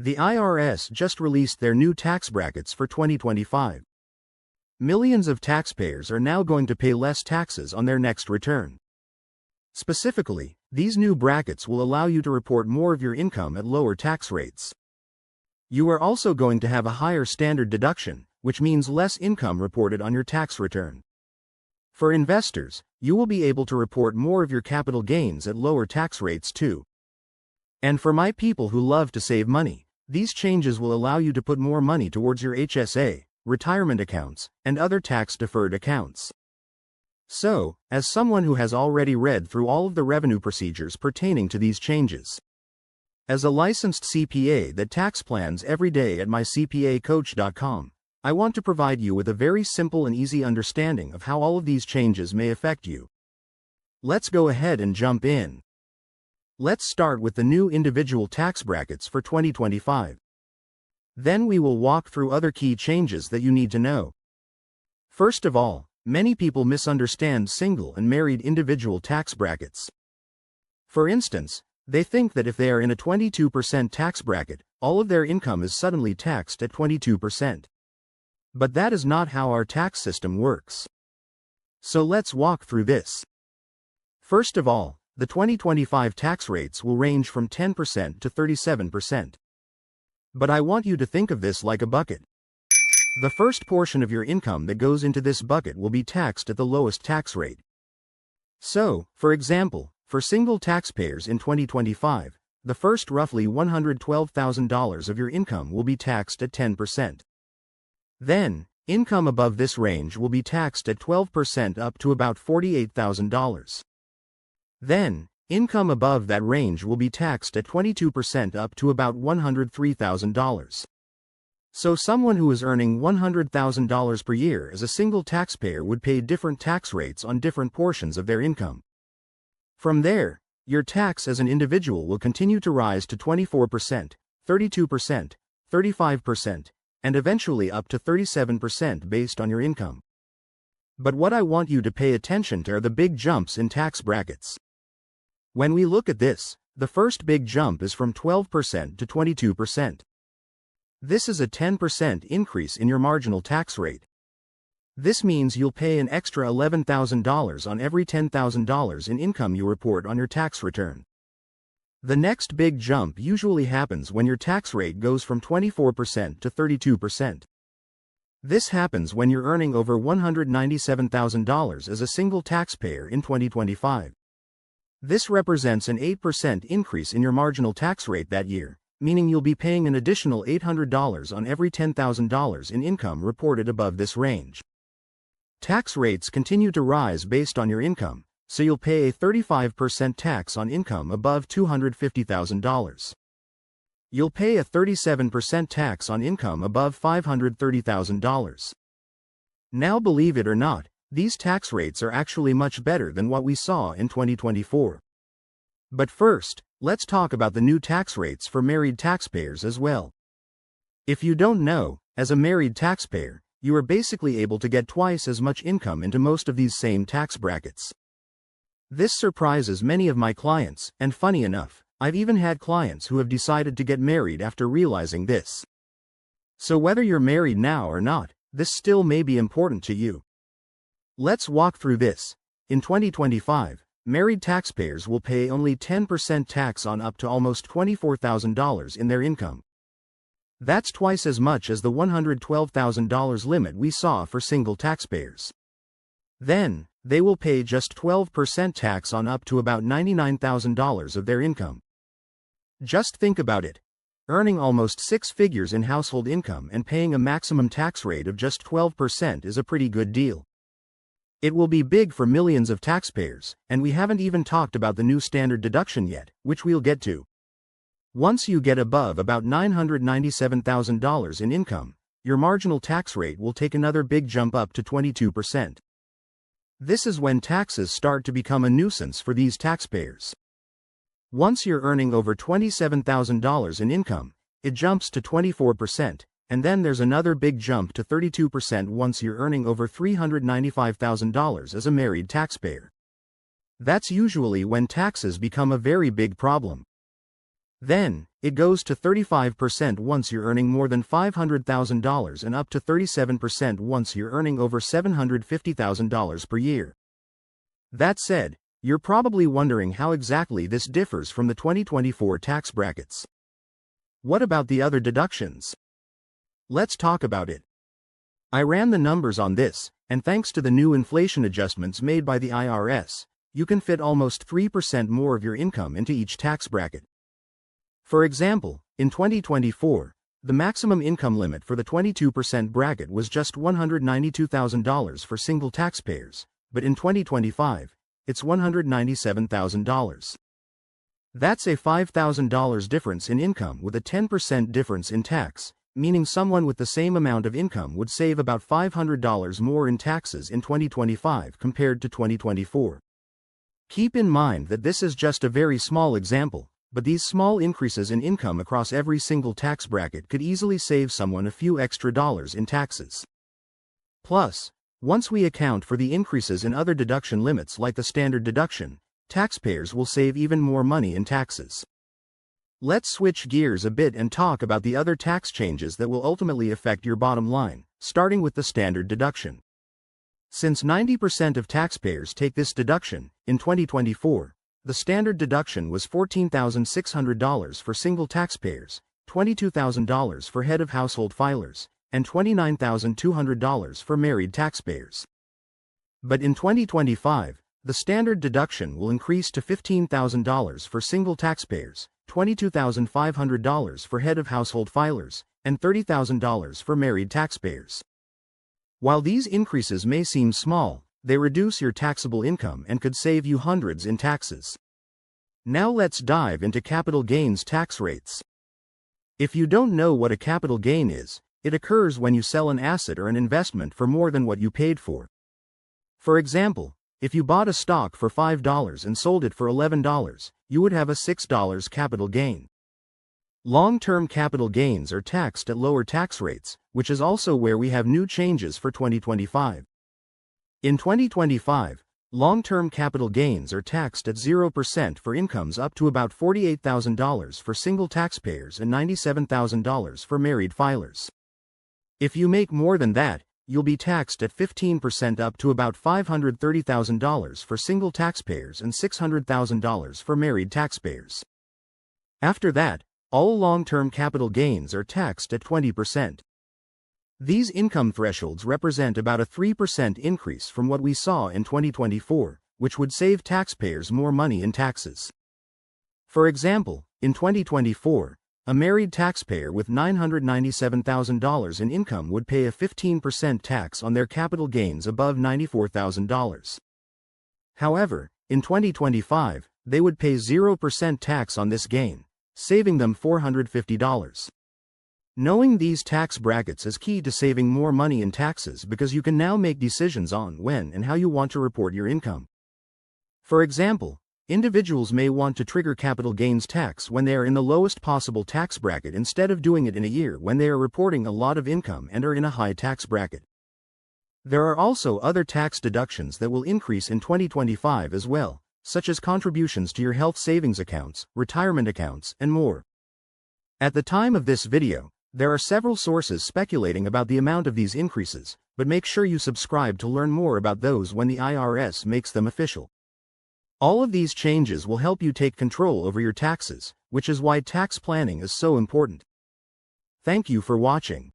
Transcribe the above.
The IRS just released their new tax brackets for 2025. Millions of taxpayers are now going to pay less taxes on their next return. Specifically, these new brackets will allow you to report more of your income at lower tax rates. You are also going to have a higher standard deduction, which means less income reported on your tax return. For investors, you will be able to report more of your capital gains at lower tax rates too. And for my people who love to save money, these changes will allow you to put more money towards your HSA, retirement accounts, and other tax-deferred accounts. So, as someone who has already read through all of the revenue procedures pertaining to these changes, as a licensed CPA that tax plans every day at mycpacoach.com, I want to provide you with a very simple and easy understanding of how all of these changes may affect you. Let's go ahead and jump in. Let's start with the new individual tax brackets for 2025. Then we will walk through other key changes that you need to know. First of all, many people misunderstand single and married individual tax brackets. For instance, they think that if they are in a 22% tax bracket, all of their income is suddenly taxed at 22%. But that is not how our tax system works. So let's walk through this. First of all, the 2025 tax rates will range from 10% to 37%. But I want you to think of this like a bucket. The first portion of your income that goes into this bucket will be taxed at the lowest tax rate. So, for example, for single taxpayers in 2025, the first roughly $112,000 of your income will be taxed at 10%. Then, income above this range will be taxed at 12% up to about $48,000. Then, income above that range will be taxed at 22% up to about $103,000. So someone who is earning $100,000 per year as a single taxpayer would pay different tax rates on different portions of their income. From there, your tax as an individual will continue to rise to 24%, 32%, 35%, and eventually up to 37% based on your income. But what I want you to pay attention to are the big jumps in tax brackets. When we look at this, the first big jump is from 12% to 22%. This is a 10% increase in your marginal tax rate. This means you'll pay an extra $11,000 on every $10,000 in income you report on your tax return. The next big jump usually happens when your tax rate goes from 24% to 32%. This happens when you're earning over $197,000 as a single taxpayer in 2025. This represents an 8% increase in your marginal tax rate that year, meaning you'll be paying an additional $800 on every $10,000 in income reported above this range. Tax rates continue to rise based on your income, so you'll pay a 35% tax on income above $250,000. You'll pay a 37% tax on income above $530,000. Now, believe it or not, these tax rates are actually much better than what we saw in 2024. But first, let's talk about the new tax rates for married taxpayers as well. If you don't know, as a married taxpayer, you are basically able to get twice as much income into most of these same tax brackets. This surprises many of my clients, and funny enough, I've even had clients who have decided to get married after realizing this. So whether you're married now or not, this still may be important to you. Let's walk through this. In 2025, married taxpayers will pay only 10% tax on up to almost $24,000 in their income. That's twice as much as the $112,000 limit we saw for single taxpayers. Then, they will pay just 12% tax on up to about $99,000 of their income. Just think about it. Earning almost six figures in household income and paying a maximum tax rate of just 12% is a pretty good deal. It will be big for millions of taxpayers, and we haven't even talked about the new standard deduction yet, which we'll get to. Once you get above about $997,000 in income, your marginal tax rate will take another big jump up to 22%. This is when taxes start to become a nuisance for these taxpayers. Once you're earning over $27,000 in income, it jumps to 24%. And then there's another big jump to 32% once you're earning over $395,000 as a married taxpayer. That's usually when taxes become a very big problem. Then, it goes to 35% once you're earning more than $500,000 and up to 37% once you're earning over $750,000 per year. That said, you're probably wondering how exactly this differs from the 2024 tax brackets. What about the other deductions? Let's talk about it. I ran the numbers on this, and thanks to the new inflation adjustments made by the IRS, you can fit almost 3% more of your income into each tax bracket. For example, in 2024, the maximum income limit for the 22% bracket was just $192,000 for single taxpayers, but in 2025, it's $197,000. That's a $5,000 difference in income with a 10% difference in tax, meaning someone with the same amount of income would save about $500 more in taxes in 2025 compared to 2024. Keep in mind that this is just a very small example, but these small increases in income across every single tax bracket could easily save someone a few extra dollars in taxes. Plus, once we account for the increases in other deduction limits like the standard deduction, taxpayers will save even more money in taxes. Let's switch gears a bit and talk about the other tax changes that will ultimately affect your bottom line, starting with the standard deduction. Since 90% of taxpayers take this deduction, in 2024, the standard deduction was $14,600 for single taxpayers, $22,000 for head of household filers, and $29,200 for married taxpayers. But in 2025, the standard deduction will increase to $15,000 for single taxpayers, $22,500 for head of household filers, and $30,000 for married taxpayers. While these increases may seem small, they reduce your taxable income and could save you hundreds in taxes. Now let's dive into capital gains tax rates. If you don't know what a capital gain is, it occurs when you sell an asset or an investment for more than what you paid for. For example, if you bought a stock for $5 and sold it for $11, you would have a $6 capital gain. Long-term capital gains are taxed at lower tax rates, which is also where we have new changes for 2025. In 2025, long-term capital gains are taxed at 0% for incomes up to about $48,000 for single taxpayers and $97,000 for married filers. If you make more than that, you'll be taxed at 15% up to about $530,000 for single taxpayers and $600,000 for married taxpayers. After that, all long-term capital gains are taxed at 20%. These income thresholds represent about a 3% increase from what we saw in 2024, which would save taxpayers more money in taxes. For example, in 2024, a married taxpayer with $997,000 in income would pay a 15% tax on their capital gains above $94,000. However, in 2025, they would pay 0% tax on this gain, saving them $450. Knowing these tax brackets is key to saving more money in taxes because you can now make decisions on when and how you want to report your income. For example, individuals may want to trigger capital gains tax when they are in the lowest possible tax bracket instead of doing it in a year when they are reporting a lot of income and are in a high tax bracket. There are also other tax deductions that will increase in 2025 as well, such as contributions to your health savings accounts, retirement accounts, and more. At the time of this video, there are several sources speculating about the amount of these increases, but make sure you subscribe to learn more about those when the IRS makes them official. All of these changes will help you take control over your taxes, which is why tax planning is so important. Thank you for watching.